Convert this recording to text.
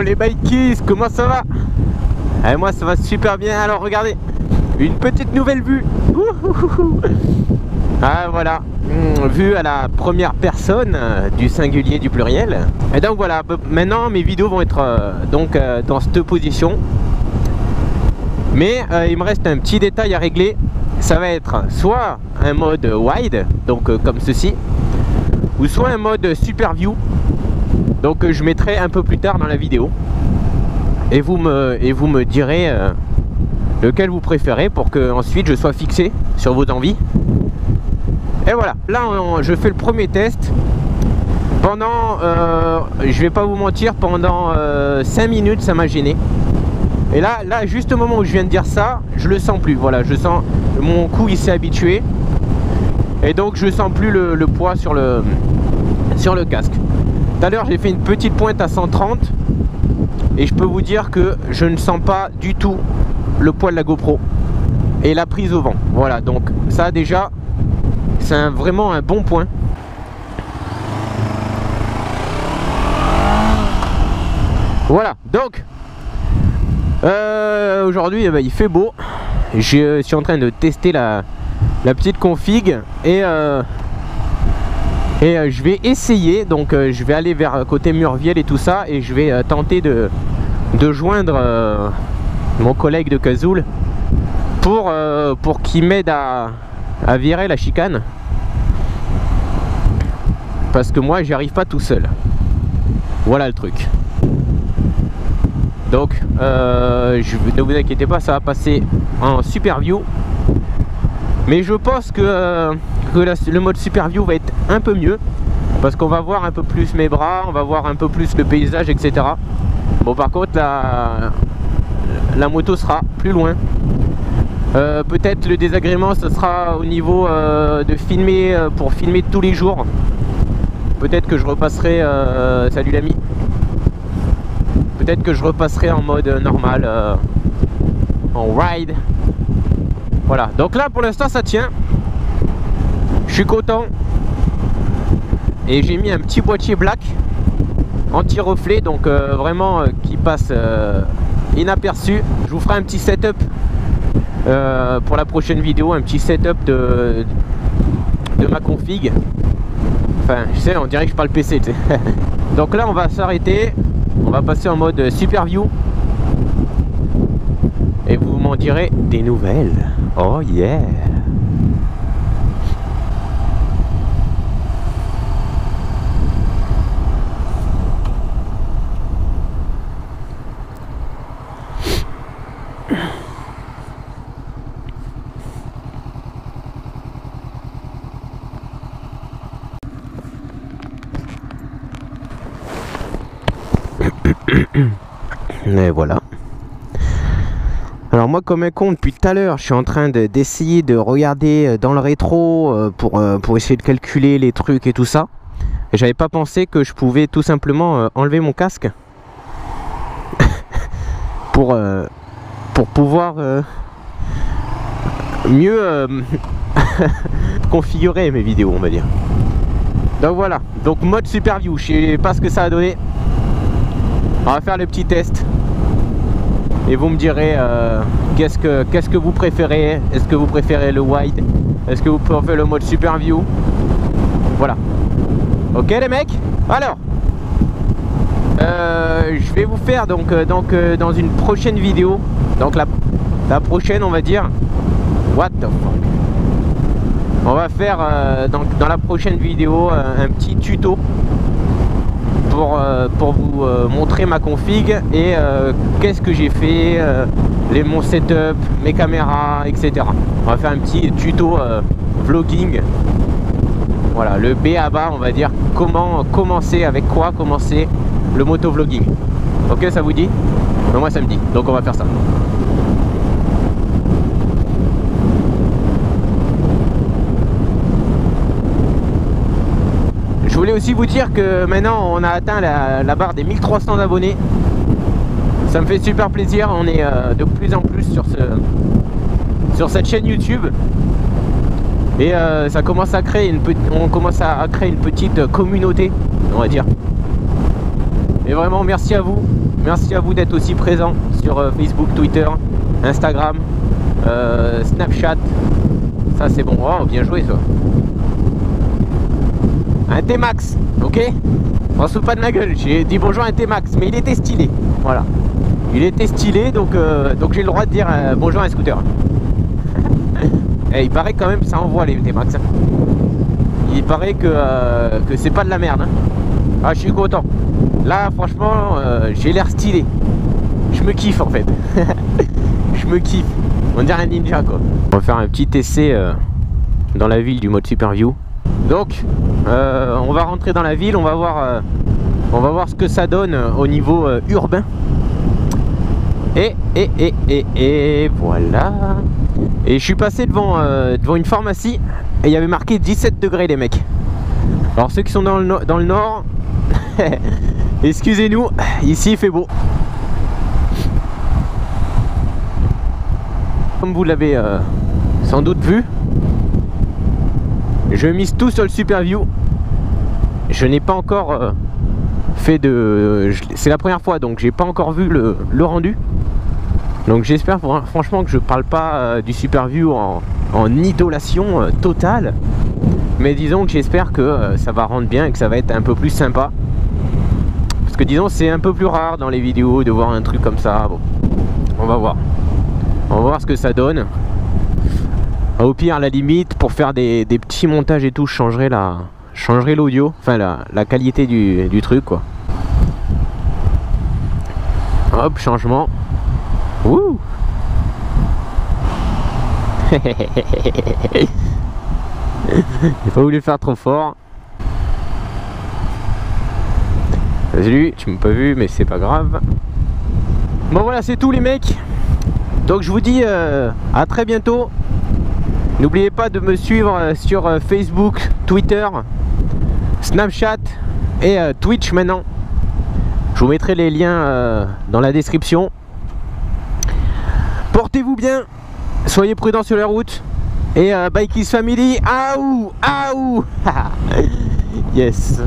les bikies, comment ça va? Et moi ça va super bien, alors regardez, une petite nouvelle vue. Ah voilà, vue à la première personne du singulier du pluriel. Et donc voilà, maintenant mes vidéos vont être dans cette position. Mais il me reste un petit détail à régler. Ça va être soit un mode wide, donc comme ceci, ou soit un mode super view. Donc je mettrai un peu plus tard dans la vidéo. Et vous me direz lequel vous préférez pour que ensuite je sois fixé sur vos envies. Et voilà, là je fais le premier test. Pendant, je vais pas vous mentir, pendant 5 minutes ça m'a gêné. Et là juste au moment où je viens de dire ça, je le sens plus. Voilà, je sens, mon cou il s'est habitué. Et donc je sens plus le poids sur le casque. Tout à l'heure j'ai fait une petite pointe à 130. Et je peux vous dire que je ne sens pas du tout le poids de la GoPro et la prise au vent. Voilà, donc ça déjà, c'est vraiment un bon point. Voilà, donc aujourd'hui il fait beau. Je suis en train de tester la petite config et je vais essayer, donc je vais aller vers côté Murviel et tout ça, et je vais tenter de joindre mon collègue de Cazoul pour qu'il m'aide à virer la chicane, parce que moi j'y arrive pas tout seul. Voilà le truc. Donc ne vous inquiétez pas, ça va passer en super view, mais je pense que le mode super view va être un peu mieux, parce qu'on va voir un peu plus mes bras, on va voir un peu plus le paysage, etc. Bon, par contre la moto sera plus loin. Peut-être le désagrément ce sera au niveau de filmer, pour filmer tous les jours. Peut-être que je repasserai salut l'ami, peut-être que je repasserai en mode normal, en ride. Voilà, donc là pour l'instant ça tient. Je suis content. Et j'ai mis un petit boîtier black anti-reflet, donc vraiment qui passe inaperçu. Je vous ferai un petit setup pour la prochaine vidéo, un petit setup de ma config. Enfin, je sais, on dirait que je parle PC, tu sais. Donc là on va s'arrêter, on va passer en mode super view et vous m'en direz des nouvelles. Oh yeah. Et voilà. Alors moi comme un con depuis tout à l'heure, je suis en train d'essayer de regarder dans le rétro pour essayer de calculer les trucs et tout ça. Et j'avais pas pensé que je pouvais tout simplement enlever mon casque pour pouvoir mieux configurer mes vidéos, on va dire. Donc voilà, donc mode super view, je sais pas ce que ça a donné. On va faire le petit test et vous me direz qu'est-ce que vous préférez. Est-ce que vous préférez le wide? Est-ce que vous préférez le mode super view? Voilà. Ok les mecs. Alors je vais vous faire donc dans une prochaine vidéo, donc la prochaine on va dire, what the fuck, on va faire dans la prochaine vidéo un petit tuto pour vous montrer ma config et qu'est-ce que j'ai fait, mon setup, mes caméras, etc. On va faire un petit tuto vlogging. Voilà, le B à bas, on va dire, comment commencer, avec quoi commencer le motovlogging. Ok, ça vous dit? Mais moi ça me dit, donc on va faire ça. Je voulais aussi vous dire que maintenant on a atteint la barre des 1300 abonnés. Ça me fait super plaisir, on est de plus en plus sur cette chaîne YouTube. Et ça commence à créer on commence à créer une petite communauté, on va dire. Et vraiment merci à vous Merci à vous d'être aussi présents sur Facebook, Twitter, Instagram, Snapchat. Ça c'est bon. Oh, bien joué ça. Un T-Max, ok? On se fout pas de ma gueule. J'ai dit bonjour à un T-Max, mais il était stylé. Voilà. Il était stylé, donc j'ai le droit de dire bonjour à un scooter. Et il paraît quand même ça envoie les T-Max. Il paraît que c'est pas de la merde. Hein. Ah, je suis content. Là, franchement, j'ai l'air stylé. Je me kiffe en fait. Je me kiffe. On dirait un ninja quoi. On va faire un petit essai dans la ville du mode Super View. Donc, on va rentrer dans la ville. On va voir ce que ça donne au niveau urbain. Et voilà. Et je suis passé devant une pharmacie et il y avait marqué 17 degrés les mecs. Alors ceux qui sont dans le nord, excusez-nous, ici il fait beau. Comme vous l'avez sans doute vu, je mise tout sur le Super View. Je n'ai pas encore fait de... C'est la première fois donc j'ai pas encore vu le rendu. Donc j'espère franchement que je parle pas du Super View en idolation totale. Mais disons que j'espère que ça va rendre bien et que ça va être un peu plus sympa. Parce que disons c'est un peu plus rare dans les vidéos de voir un truc comme ça. Bon, on va voir. On va voir ce que ça donne. Au pire à la limite pour faire des petits montages et tout, je changerai l'audio. Enfin la qualité du truc quoi. Hop, changement. Wouh. J'ai pas voulu le faire trop fort. Salut, tu m'as pas vu mais c'est pas grave. Bon voilà, c'est tout les mecs. Donc je vous dis à très bientôt. N'oubliez pas de me suivre sur Facebook, Twitter, Snapchat et Twitch maintenant. Je vous mettrai les liens dans la description. Portez-vous bien, soyez prudents sur la route. Et Bikeys Family, aouh, aouh. Yes.